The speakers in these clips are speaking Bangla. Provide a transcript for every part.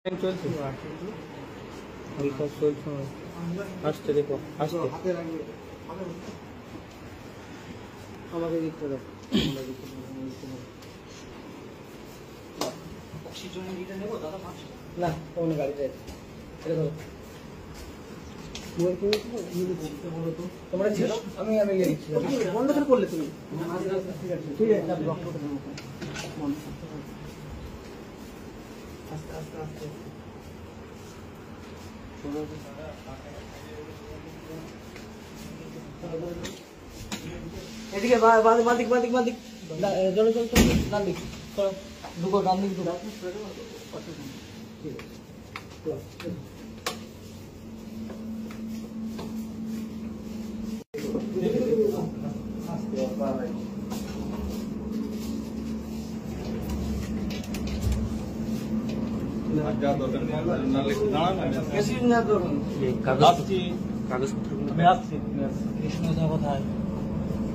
চলছে আসতে দেখো আসতে আমাকে দিতে দাও না কোনো গাড়িতে তোমরা ছিল আমি বন্ধ করে করলে তুমি ঠিক আছে আস্তে আস্তে আস্তে এদিকে বাদিক জলে চল ডান দিক ঢুকো ডান দিক ঢুকো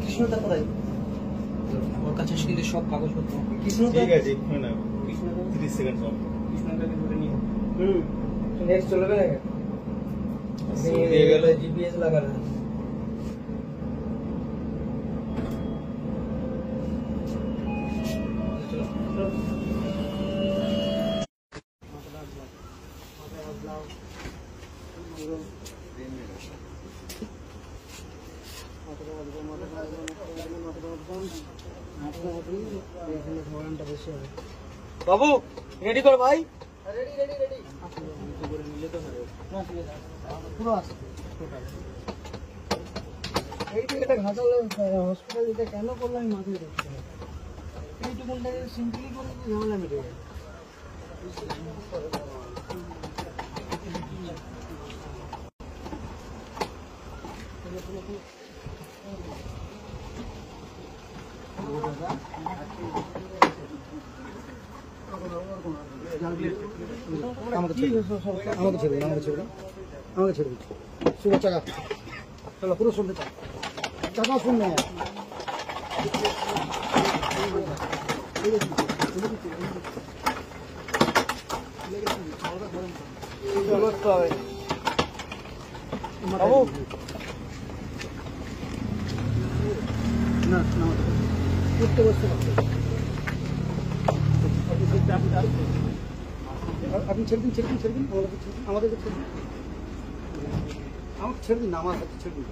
কৃষ্ণদা কোথায় ওর কাছে কিন্তু সব কাগজপত্র কৃষ্ণদা ঠিক আছে কৃষ্ণদা 30 সেকেন্ড কম কৃষ্ণদাকে ধরে নিও নেক্সট চলবে না দিয়ে গেল জিপিএস লাগানো বাবু রেডি কর ভাই রেডি পুরো আসছে এই জায়গাটা ঘাটাল হসপিটাল যেটা কেন করলাম আমি মাথায় রাখছি এইটুকুনটা সিম্পলি করে ঝামেলা মিটে যায় আমাকে ছেড়ে শুনে চাকা চলো পুরো শুনতে চাকা শুনবে বাবু না উঠতে বসতে পারছে আপনি ছেড়ে দিন আমাদেরকে ছেড়ে দিন আমাকে ছেড়ে দিন আমার কাছে ছেড়ে দিন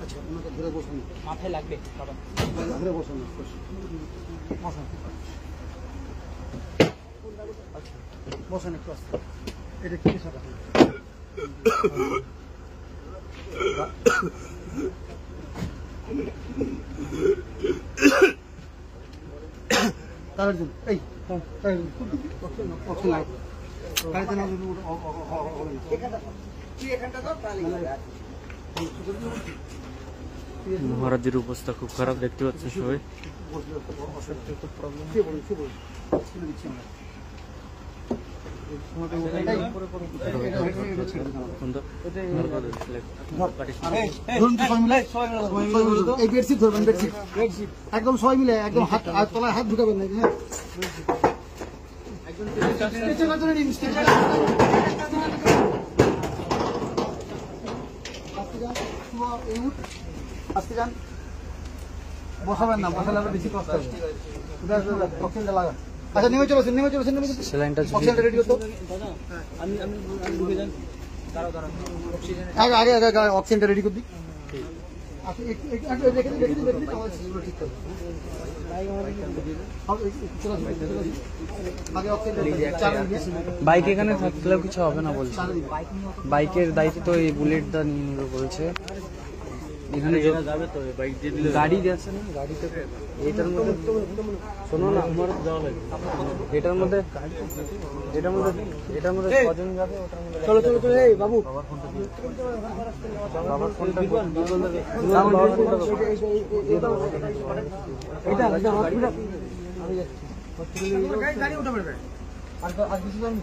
আচ্ছা ওনাকে ধরে বসুন মাথায় লাগবে ধরে বসুন আচ্ছা বসেন একটু আসতে এটা কি সাথে তার জন্য এই মহারাজের অবস্থা খুব খারাপ দেখতে পাচ্ছেন সবাই একদম সবাই মিলে একদম হাত তলায় হাত ঢুকাবেন না হ্যাঁ আজকে যান বসাবেন না বসালে বেশি কষ্ট হবে অক্সিজেনটা লাগান আচ্ছা নেমে চলেছেন অক্সিজেনটা রেডি হতো আগে অক্সিজেনটা রেডি করে দিই বাইক এখানে থাকলেও কিছু হবে না বলছে বাইকের দায়িত্ব তো এই বুলেটটা নিয়ে নেবে বলছে এখানে গাড়ি গেছে না গাড়িতে এটার মধ্যে শোনো না আমার যাওয়া লাগে এটার মধ্যে কজন যাবে ওটার মধ্যে চলো এই বাবু বাবার ফোনটা গাড়ি উঠে পড়বে আর কিছু জানি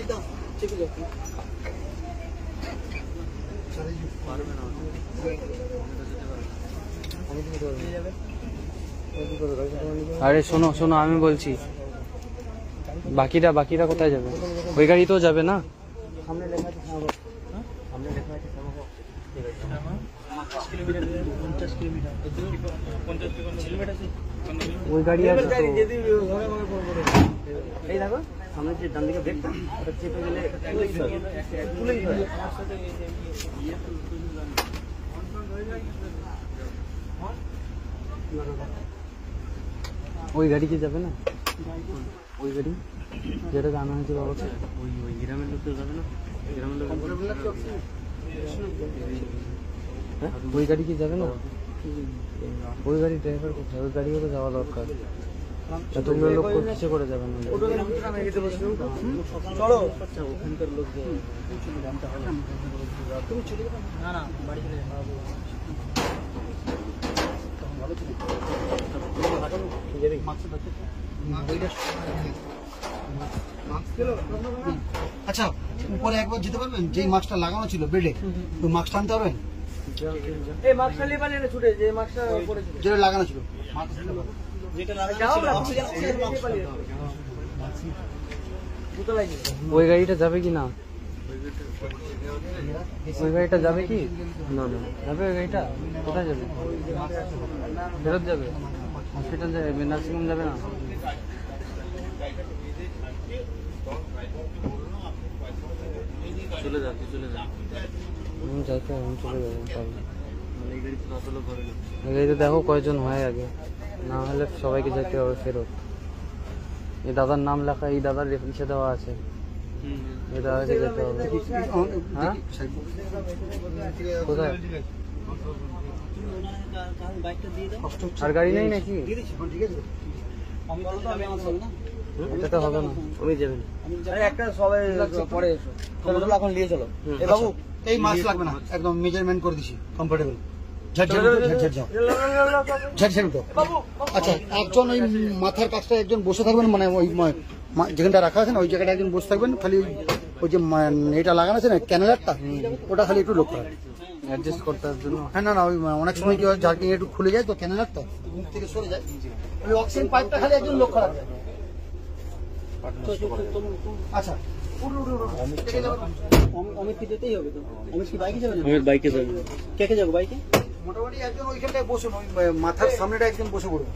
তো ঠিক আছে পারবে না আমি তুমি যাবে আরে শোনো শোনো, আমি বলছি বাকিরা কোথায় যাবে? ওই গাড়িতেও যাবে না? সামনে লেখা আছে সামনে, সামনে লেখা আছে সামনে। 50 কিলোমিটার 50 কিলোমিটার ওই গাড়ি আছে তো। এই দেখো সামনে যে ডান দিকে ব্রেকটা, ওটা চেপে গেলে তুলেই হয়। ওই গাড়ি কি যাবে না? ওই গাড়ি যেটা জানা হয়েছে বাবাকে, ওই গ্রামের লোক তো যাবে না? গ্রামের লোক ওই গাড়ি কি যাবে না? ওই গাড়ি ড্রাইভার কোথায়? ওই গাড়িও তো যাওয়া দরকার। তোমরা লোক কিসে করে যাবে না? চলো ওখানকার লোক না না বাড়ি চলে আচ্ছা, উপরে একবার যেতে পারবেন? যেই মাস্কটা লাগানো ছিল বেডে, ওই মাস্কটা আনতে পারবেন? এই মাস্কটা নিয়ে পালিয়ে ছুটে, যে মাস্কটা পড়ে ছিল, যেটা লাগানো ছিল। ওই গাড়িটা যাবে কি না? ওই গাড়িটা যাবে কি? না না যাবে। ওই গাড়িটা কোথায় যাবে? ফেরত যাবে? হসপিটাল যাবে? নার্সিংহোম যাবে না? চলে যা, চলে যা। আমি যাইতে আমি চলে যাবো। এই গাড়িতে দেখো কয়জন হয় আগে, না হলে সবাইকে যেতে হবে ফেরত। এই দাদার নাম লেখা, এই দাদার রেফারেন্সে দেওয়া আছে, এই দাদাকে যেতে হবে। হ্যাঁ কোথায়? আর গাড়ি নেই নাকি? এটা তো হবে না, উনি যাবেন। একটা সবাই পরে এসো, চলো চলো এখন নিয়ে চলো। এই বাবু এই মাস্ক লাগবে না, একদম মেজারমেন্ট করে দিছি, কমফোর্টেবল। ঝাড় তো। আচ্ছা, একজন ওই মাথার কাছটা একজন বসে থাকবেন, মানে ওই যেখানটা রাখা আছে না, ওই জায়গাটা একজন বসে থাকবেন। খালি ওই যে এটা লাগানো আছে না ক্যানেলারটা, ওটা খালি একটু লক্ষ্য রাখবেন, অ্যাডজাস্ট করতে জন্য। হ্যাঁ না না, ওই অনেক সময় কি হয়, জার্কিং একটু খুলে যায় তো ক্যানেলারটা, মুখ থেকে সরে যায়। ওই অক্সিজেন পাইপটা খালি একজন লক্ষ্য রাখবেন। আচ্ছা, অমিত কি যেতেই হবে তো? অমিত কি বাইকে যাবে? আমি বাইকে যাবো। কে কে যাবো বাইকে? মোটামুটি একজন ওইখানটায় বসুন, ওই মাথার সামনেটা একজন বসে পড়ুন,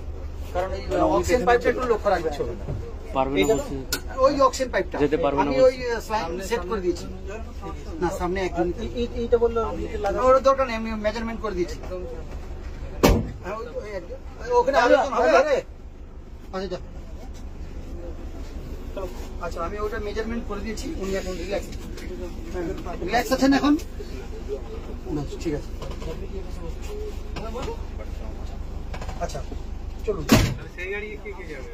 কারণ এই অক্সিজেন পাইপটা একটু লক্ষ্য রাখবেন। পারবে না বলছি, ওই অক্সিজেন পাইপটা যেতে পারবে না আমি ওই সেট করে দিয়েছি। না সামনে একজন, এইটা বললো ওর দরকার নেই, আমি মেজারমেন্ট করে দিয়েছি। ওখানে আরেকজন হবে। আচ্ছা যা। আচ্ছা, আমি ওটা মেজারমেন্ট করে দিয়েছি, উনি এখন রিল্যাক্স আছেন এখন? না ঠিক আছে। আচ্ছা চলুন। সেই গাড়ি কে যাবে?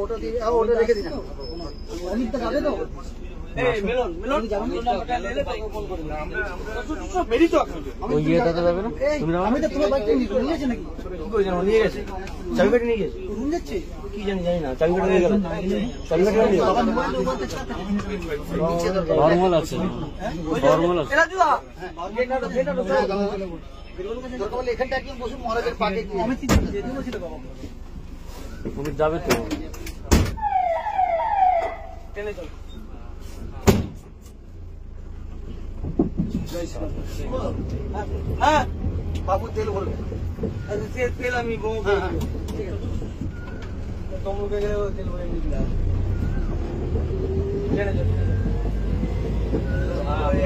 ওটা দিয়ে ওটা রেখে দিন। অমিতটা যাবে তো? ওই ইয়েটাতে যাবে না? আমি তো তোমার বাইকটা নিয়ে গেছে নাকি? নিয়ে গেছে, চাবিকাঠি নিয়ে গেছে। রুম যাচ্ছে কি জানি না, চাবিকাঠি নিয়ে গেল। চাবিকাঠি নিয়ে গেল। নর্মাল আছে, নর্মাল আছে। এখানটা একদম বসুন, মহারাজের পাকে। তুমি যাবে তো? হ্যাঁ বাবু তেল বলবে। তেল আমি ঠিক আছে, তমলুকে গেলে তেল ভরে নিয়ে দিলাম।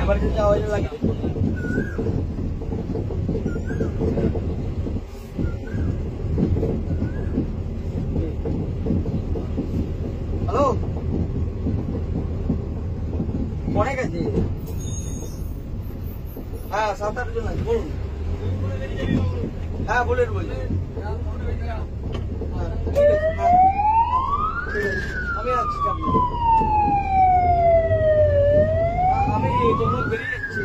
এবার কিন্তু আওয়াজ লাগে। হ্যালো, অনেক আছে। হ্যাঁ 7-8 জন আছে, বলুন। হ্যাঁ বুলেট বলছি। আমি আছি, আমি তোমরা বেরিয়ে যাচ্ছি।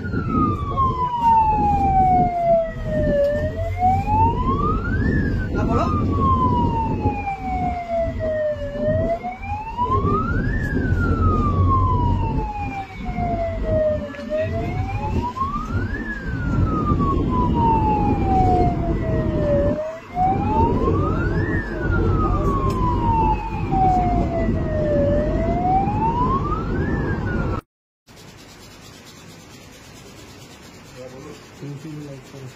হ্যাঁ বলো। ইউটিউবে লাইক করো।